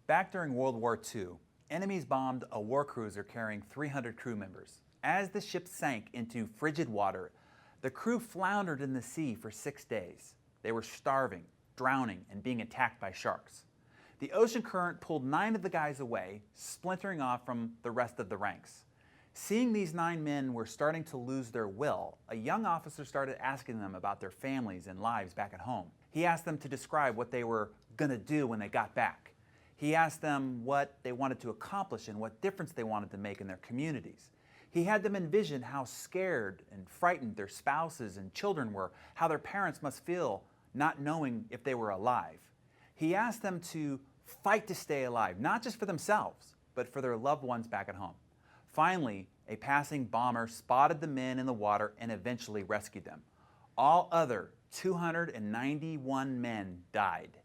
Back during World War II, enemies bombed a war cruiser carrying 300 crew members. As the ship sank into frigid water, the crew floundered in the sea for 6 days. They were starving, drowning, and being attacked by sharks. The ocean current pulled 9 of the guys away, splintering off from the rest of the ranks. Seeing these 9 men were starting to lose their will, a young officer started asking them about their families and lives back at home. He asked them to describe what they were going to do when they got back. He asked them what they wanted to accomplish and what difference they wanted to make in their communities. He had them envision how scared and frightened their spouses and children were, how their parents must feel not knowing if they were alive. He asked them to fight to stay alive, not just for themselves, but for their loved ones back at home. Finally, a passing bomber spotted the men in the water and eventually rescued them. All other 291 men died.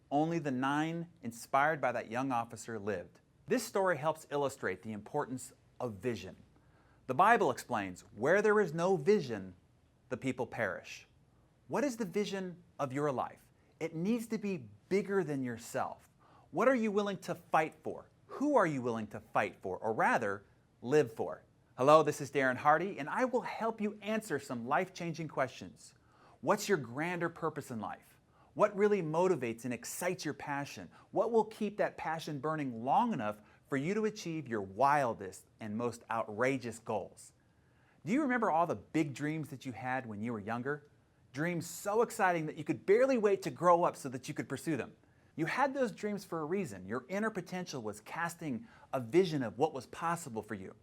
Only the 9 inspired by that young officer lived. This story helps illustrate the importance of vision. The Bible explains, where there is no vision, the people perish. What is the vision of your life? It needs to be bigger than yourself. What are you willing to fight for? Who are you willing to fight for, or rather, live for? Hello, this is Darren Hardy, and I will help you answer some life-changing questions. What's your grander purpose in life? What really motivates and excites your passion? What will keep that passion burning long enough for you to achieve your wildest and most outrageous goals? Do you remember all the big dreams that you had when you were younger? Dreams so exciting that you could barely wait to grow up so that you could pursue them. You had those dreams for a reason. Your inner potential was casting a vision of what was possible for you.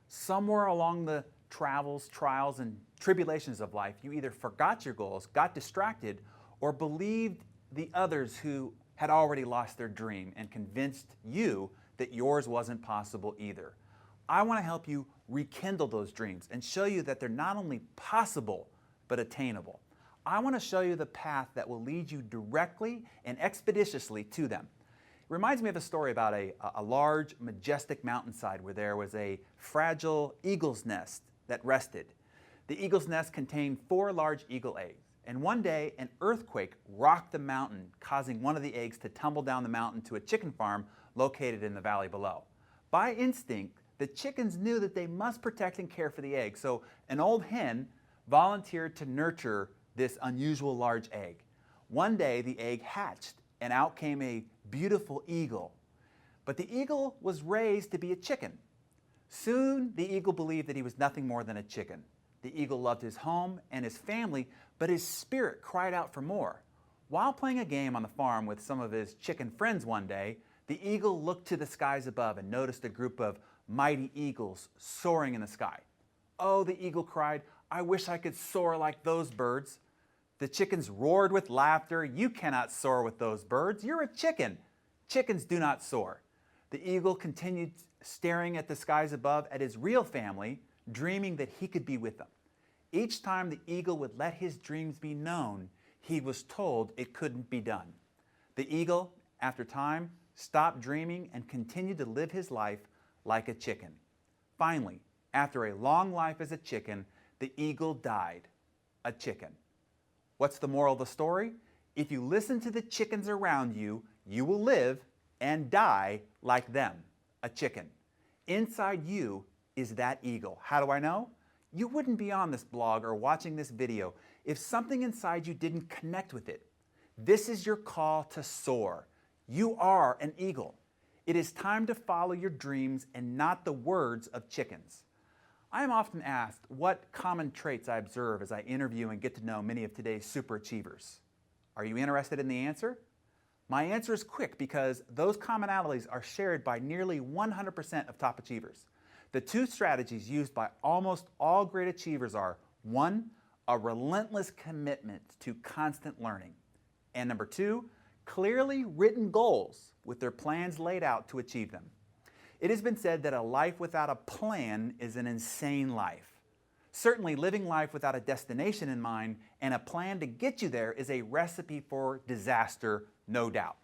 Somewhere along the travels, trials, and tribulations of life, you either forgot your goals, got distracted, or believed the others who had already lost their dream and convinced you that yours wasn't possible either. I want to help you rekindle those dreams and show you that they're not only possible, but attainable. I want to show you the path that will lead you directly and expeditiously to them. It reminds me of a story about a large, majestic mountainside where there was a fragile eagle's nest that rested. The eagle's nest contained 4 large eagle eggs. And one day, an earthquake rocked the mountain, causing one of the eggs to tumble down the mountain to a chicken farm located in the valley below. By instinct, the chickens knew that they must protect and care for the egg, so an old hen volunteered to nurture this unusual large egg. One day, the egg hatched, and out came a beautiful eagle. But the eagle was raised to be a chicken. Soon, the eagle believed that he was nothing more than a chicken. The eagle loved his home and his family, but his spirit cried out for more. While playing a game on the farm with some of his chicken friends one day, the eagle looked to the skies above and noticed a group of mighty eagles soaring in the sky. "Oh," the eagle cried, "I wish I could soar like those birds." The chickens roared with laughter. "You cannot soar with those birds. You're a chicken. Chickens do not soar." The eagle continued staring at the skies above at his real family, dreaming that he could be with them. Each time the eagle would let his dreams be known, he was told it couldn't be done. The eagle, after time, stopped dreaming and continued to live his life like a chicken. Finally, after a long life as a chicken, the eagle died, a chicken. What's the moral of the story? If you listen to the chickens around you, you will live and die like them, a chicken. Inside you is that eagle. How do I know? You wouldn't be on this blog or watching this video if something inside you didn't connect with it. This is your call to soar. You are an eagle. It is time to follow your dreams and not the words of chickens. I am often asked what common traits I observe as I interview and get to know many of today's super achievers. Are you interested in the answer? My answer is quick because those commonalities are shared by nearly 100% of top achievers. The 2 strategies used by almost all great achievers are, 1, a relentless commitment to constant learning, and number 2, clearly written goals with their plans laid out to achieve them. It has been said that a life without a plan is an insane life. Certainly, living life without a destination in mind and a plan to get you there is a recipe for disaster, no doubt.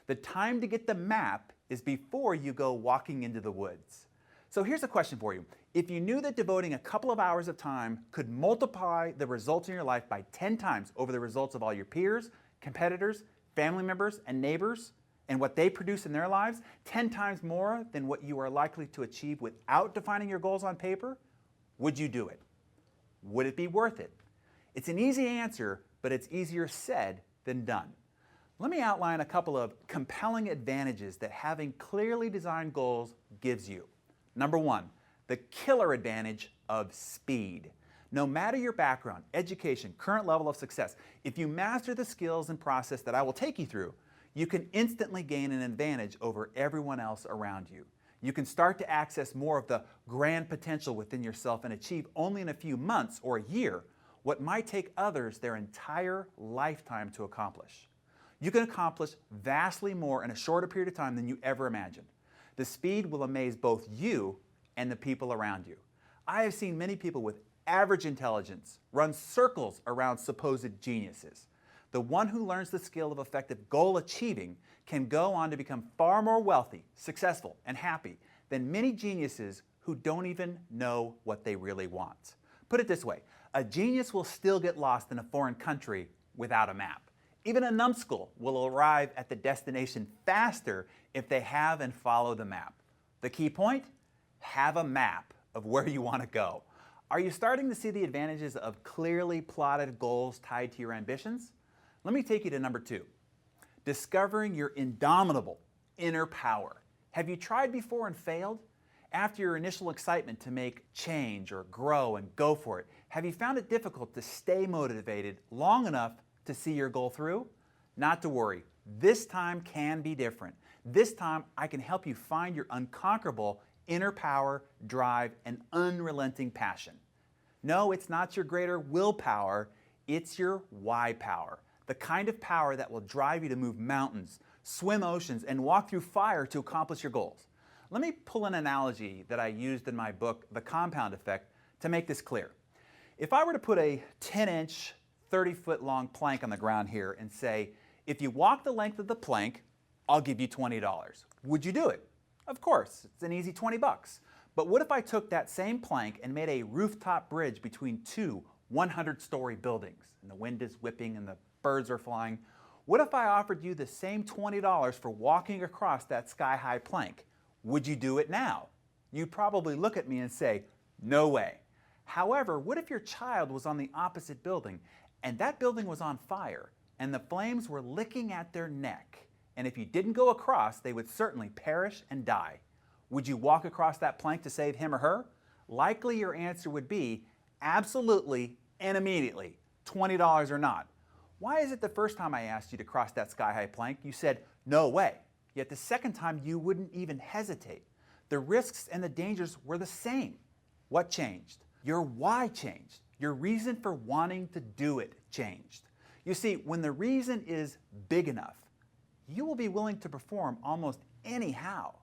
The time to get the map is before you go walking into the woods. So here's a question for you. If you knew that devoting a couple of hours of time could multiply the results in your life by 10 times over the results of all your peers, competitors, family members, and neighbors, and what they produce in their lives 10 times more than what you are likely to achieve without defining your goals on paper, would you do it? Would it be worth it? It's an easy answer, but it's easier said than done. Let me outline a couple of compelling advantages that having clearly designed goals gives you. Number one, the killer advantage of speed. No matter your background, education, current level of success, if you master the skills and process that I will take you through, you can instantly gain an advantage over everyone else around you. You can start to access more of the grand potential within yourself and achieve only in a few months or a year what might take others their entire lifetime to accomplish. You can accomplish vastly more in a shorter period of time than you ever imagined. The speed will amaze both you and the people around you. I have seen many people with average intelligence run circles around supposed geniuses. The one who learns the skill of effective goal achieving can go on to become far more wealthy, successful, and happy than many geniuses who don't even know what they really want. Put it this way, a genius will still get lost in a foreign country without a map. Even a numbskull will arrive at the destination faster if they have and follow the map. The key point? Have a map of where you want to go. Are you starting to see the advantages of clearly plotted goals tied to your ambitions? Let me take you to number two. Discovering your indomitable inner power. Have you tried before and failed? After your initial excitement to make change or grow and go for it, have you found it difficult to stay motivated long enough to see your goal through? Not to worry, this time can be different. This time I can help you find your unconquerable inner power, drive, and unrelenting passion. No, it's not your greater willpower, it's your why power. The kind of power that will drive you to move mountains, swim oceans, and walk through fire to accomplish your goals. Let me pull an analogy that I used in my book, The Compound Effect, to make this clear. If I were to put a 10-inch, 30-foot long plank on the ground here and say, if you walk the length of the plank, I'll give you $20. Would you do it? Of course, it's an easy 20 bucks. But what if I took that same plank and made a rooftop bridge between two 100-story buildings, and the wind is whipping and the birds are flying? What if I offered you the same $20 for walking across that sky-high plank? Would you do it now? You'd probably look at me and say, no way. However, what if your child was on the opposite building and that building was on fire and the flames were licking at their neck? And if you didn't go across, they would certainly perish and die. Would you walk across that plank to save him or her? Likely your answer would be absolutely and immediately, $20 or not. Why is it the first time I asked you to cross that sky-high plank, you said, no way, yet the second time you wouldn't even hesitate? The risks and the dangers were the same. What changed? Your why changed. Your reason for wanting to do it changed. You see, when the reason is big enough, you will be willing to perform almost anyhow.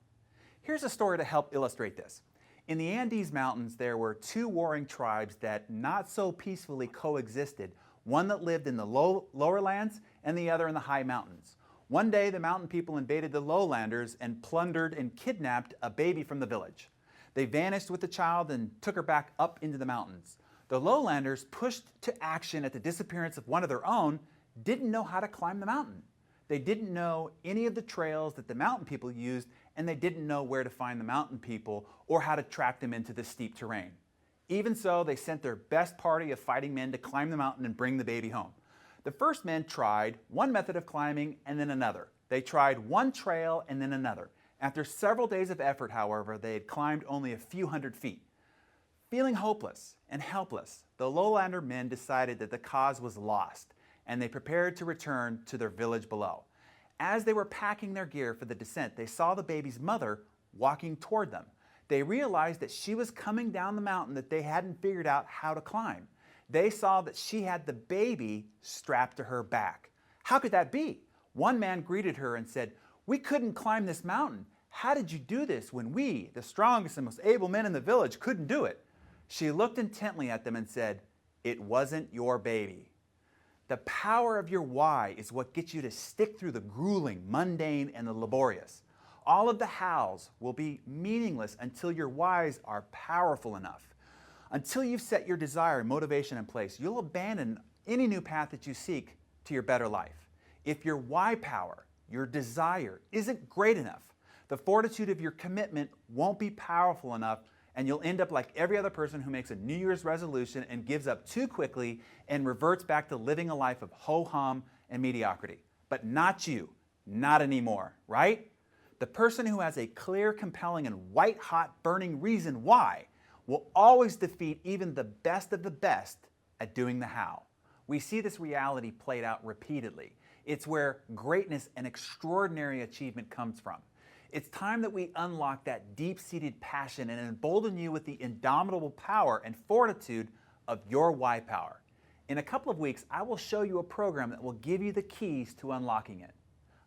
Here's a story to help illustrate this. In the Andes Mountains, there were two warring tribes that not so peacefully coexisted, one that lived in the lower lands and the other in the high mountains. One day, the mountain people invaded the lowlanders and plundered and kidnapped a baby from the village. They vanished with the child and took her back up into the mountains. The lowlanders, pushed to action at the disappearance of one of their own, didn't know how to climb the mountain. They didn't know any of the trails that the mountain people used, and they didn't know where to find the mountain people or how to track them into the steep terrain. Even so, they sent their best party of fighting men to climb the mountain and bring the baby home. The first men tried one method of climbing and then another. They tried one trail and then another. After several days of effort, however, they had climbed only a few hundred feet. Feeling hopeless and helpless, the lowlander men decided that the cause was lost, and they prepared to return to their village below. As they were packing their gear for the descent, they saw the baby's mother walking toward them. They realized that she was coming down the mountain that they hadn't figured out how to climb. They saw that she had the baby strapped to her back. How could that be? One man greeted her and said, "We couldn't climb this mountain. How did you do this when we, the strongest and most able men in the village, couldn't do it?" She looked intently at them and said, "It wasn't your baby." The power of your why is what gets you to stick through the grueling, mundane, and the laborious. All of the hows will be meaningless until your whys are powerful enough. Until you've set your desire and motivation in place, you'll abandon any new path that you seek to your better life. If your why power, your desire isn't great enough. The fortitude of your commitment won't be powerful enough, and you'll end up like every other person who makes a New Year's resolution and gives up too quickly and reverts back to living a life of ho-hum and mediocrity. But not you, not anymore, right? The person who has a clear, compelling, and white-hot burning reason why will always defeat even the best of the best at doing the how. We see this reality played out repeatedly. It's where greatness and extraordinary achievement comes from. It's time that we unlock that deep-seated passion and embolden you with the indomitable power and fortitude of your why power. In a couple of weeks, I will show you a program that will give you the keys to unlocking it.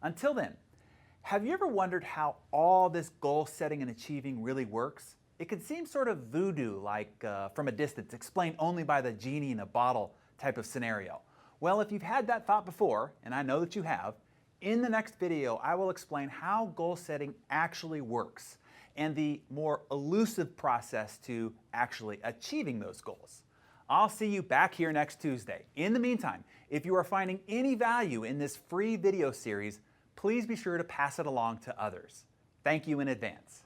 Until then, have you ever wondered how all this goal setting and achieving really works? It can seem sort of voodoo, like from a distance, explained only by the genie in a bottle type of scenario. Well, if you've had that thought before, and I know that you have, in the next video, I will explain how goal setting actually works and the more elusive process to actually achieving those goals. I'll see you back here next Tuesday. In the meantime, if you are finding any value in this free video series, please be sure to pass it along to others. Thank you in advance.